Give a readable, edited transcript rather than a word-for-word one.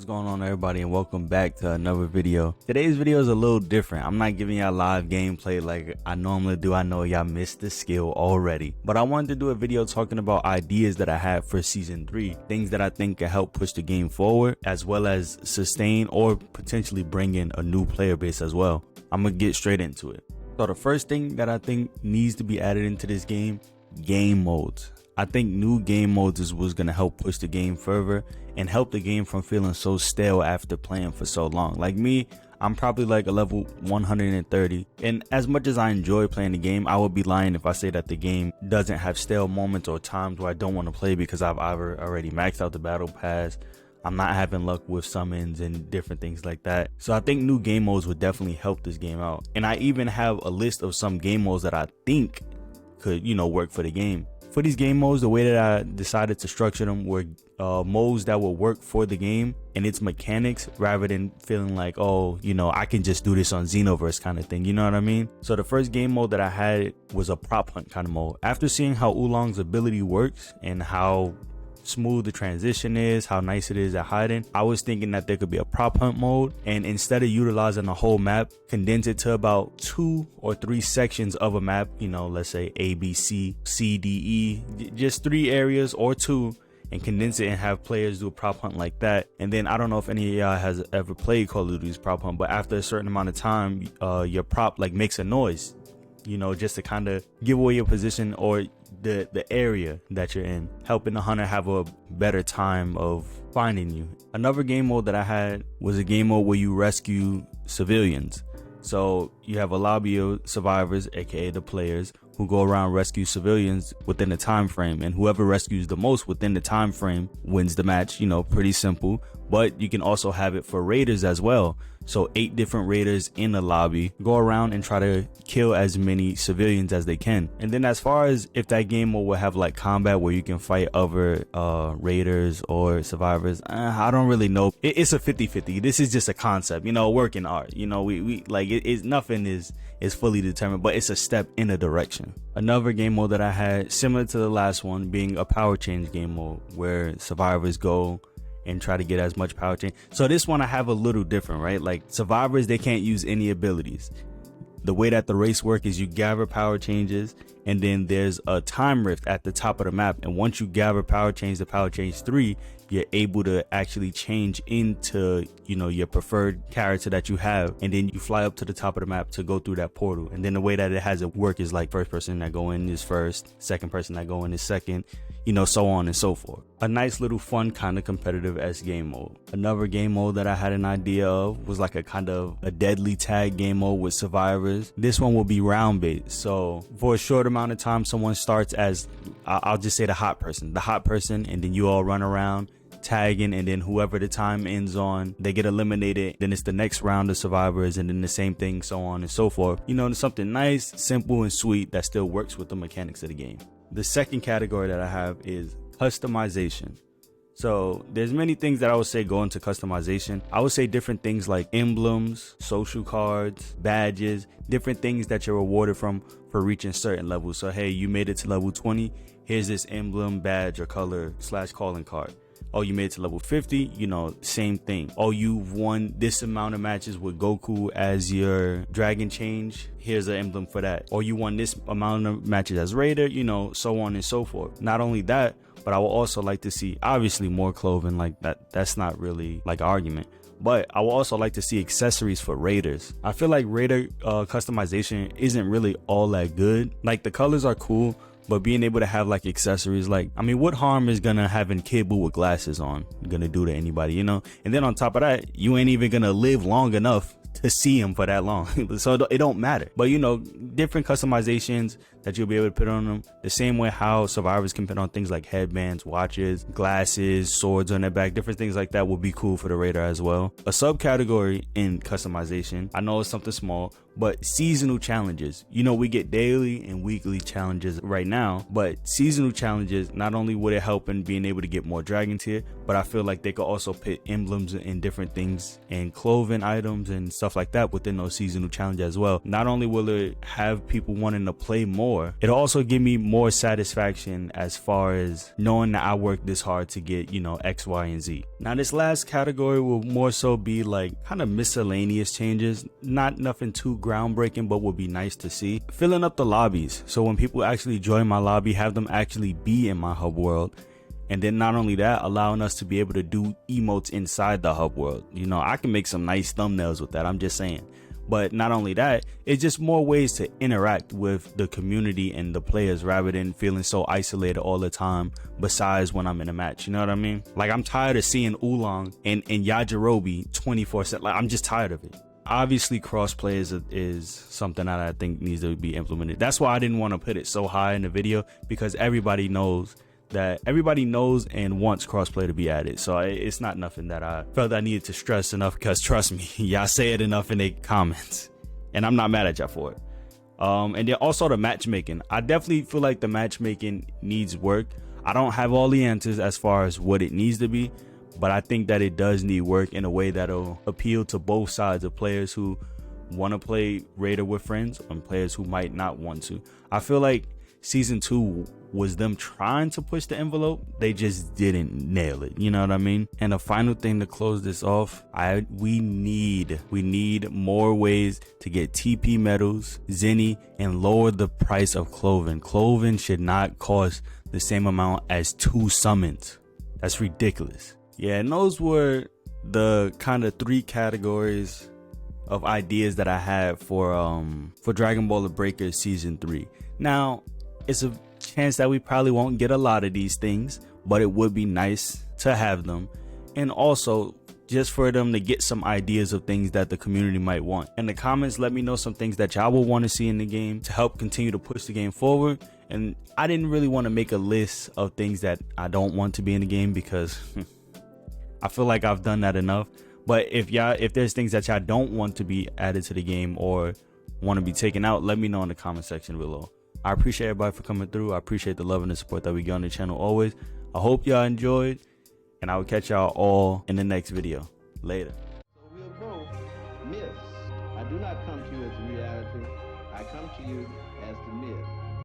going on, everybody, and welcome back to another video. Today's video is a little different. I'm not giving y'all live gameplay like I normally do. I know y'all missed the skill already, but I wanted to do a video talking about ideas that I have for season 3, things that I think can help push the game forward, as well as sustain or potentially bring in a new player base as well. I'm gonna get straight into it. So the first thing that I think needs to be added into this game modes. I think new game modes is what's going to help push the game further and help the game from feeling so stale after playing for so long. Like me, I'm probably like a level 130, and as much as I enjoy playing the game, I would be lying if I say that the game doesn't have stale moments or times where I don't want to play because I've either already maxed out the battle pass, I'm not having luck with summons and different things like that. So I think new game modes would definitely help this game out. And I even have a list of some game modes that I think could, work for the game. For these game modes, the way that I decided to structure them were modes that will work for the game and its mechanics, rather than feeling like, oh, I can just do this on Xenoverse kind of thing, you know what I mean? So the first game mode that I had was a prop hunt kind of mode. After seeing how Oolong's ability works and how smooth the transition is, how nice it is at hiding, I was thinking that there could be a prop hunt mode, and instead of utilizing the whole map, condense it to about 2 or 3 sections of a map, let's say A, B, C, C, D, E, just 3 areas or 2, and condense it and have players do a prop hunt like that. And then I don't know if any of y'all has ever played Call of Duty's prop hunt, but after a certain amount of time, your prop makes a noise, just to kind of give away your position or the area that you're in, helping the hunter have a better time of finding you. Another game mode that I had was a game mode where you rescue civilians. So you have a lobby of survivors, aka the players, who go around rescue civilians within a time frame, and whoever rescues the most within the time frame wins the match. Pretty simple. But you can also have it for raiders as well. So 8 different raiders in the lobby go around and try to kill as many civilians as they can. And then as far as if that game will have like combat where you can fight other raiders or survivors, I don't really know. It's a 50-50. This is just a concept, working art. We like it's nothing is fully determined, but it's a step in a direction. Another game mode that I had, similar to the last one, being a power change game mode where survivors go and try to get as much power change. So this one I have a little different, right? Like survivors, they can't use any abilities. The way that the race work is you gather power changes, and then there's a time rift at the top of the map, and once you gather power change to power change 3, you're able to actually change into your preferred character that you have, and then you fly up to the top of the map to go through that portal. And then the way that it has it work is like first person that go in is first, second person that go in is second, so on and so forth. A nice little fun kind of competitive-esque game mode. Another game mode that I had an idea of was like a kind of a deadly tag game mode with survivors. This one will be round based. So for a short amount of time, someone starts as, I'll just say the hot person, and then you all run around tagging, and then whoever the time ends on, they get eliminated. Then it's the next round of survivors, and then the same thing, so on and so forth. Something nice, simple, and sweet that still works with the mechanics of the game. The second category that I have is customization. So there's many things that I would say go into customization. I would say different things like emblems, social cards, badges, different things that you're rewarded for reaching certain levels. So hey, you made it to level 20, here's this emblem, badge, or color / calling card. Oh, you made it to level 50, same thing. Oh, you've won this amount of matches with Goku as your dragon change, here's an emblem for that. Or you won this amount of matches as Raider, so on and so forth. Not only that, but I would also like to see, obviously, more clothing like that. That's not really like an argument. But I would also like to see accessories for raiders. I feel like raider customization isn't really all that good. Like the colors are cool, but being able to have like accessories, what harm is gonna having Kid Buu with glasses on gonna do to anybody, And then on top of that, you ain't even gonna live long enough to see him for that long. So it don't matter. But different customizations that you'll be able to put on them, the same way how survivors can put on things like headbands, watches, glasses, swords on their back, different things like that will be cool for the raider as well. A subcategory in customization, I know it's something small, but seasonal challenges. You know, we get daily and weekly challenges right now, but seasonal challenges, not only would it help in being able to get more dragon tier, but I feel like they could also put emblems and different things and clothing items and stuff like that within those seasonal challenges as well. Not only will it have people wanting to play more, it'll also give me more satisfaction as far as knowing that I worked this hard to get, you know, X, Y, and Z. Now this last category will more so be like kind of miscellaneous changes, not nothing too groundbreaking, but would be nice to see. Filling up the lobbies, so when people actually join my lobby, have them actually be in my hub world. And then not only that, allowing us to be able to do emotes inside the hub world. You know, I can make some nice thumbnails with that, I'm just saying. But not only that, it's just more ways to interact with the community and the players rather than feeling so isolated all the time besides when I'm in a match, you know what I mean? Like, I'm tired of seeing Oolong and Yajirobe 24/7. Like, I'm just tired of it. Obviously, crossplay is something that I think needs to be implemented. That's why I didn't want to put it so high in the video, because everybody knows and wants crossplay to be added. So it's not nothing that I felt I needed to stress enough, because trust me, y'all say it enough in the comments and I'm not mad at y'all for it. And then also the matchmaking. I definitely feel like the matchmaking needs work. I don't have all the answers as far as what it needs to be, but I think that it does need work in a way that'll appeal to both sides of players who want to play Raider with friends and players who might not want to. I feel like season 2 was them trying to push the envelope, they just didn't nail it, you know what I mean? And the final thing to close this off, we need more ways to get TP medals, Zenny, and lower the price of clothing. Clothing should not cost the same amount as 2 summons. That's ridiculous. Yeah, and those were the kind of 3 categories of ideas that I had for Dragon Ball The Breaker season 3. Now, it's a chance that we probably won't get a lot of these things, but it would be nice to have them, and also just for them to get some ideas of things that the community might want. In the comments, let me know some things that y'all will want to see in the game to help continue to push the game forward. And I didn't really want to make a list of things that I don't want to be in the game, because I feel like I've done that enough. But if there's things that y'all don't want to be added to the game or want to be taken out, let me know in the comment section below. I appreciate everybody for coming through. I appreciate the love and the support that we get on the channel always. I hope y'all enjoyed, and I will catch y'all all in the next video. Later. So we're both myths. I do not come to you as reality. I come to you as the myth.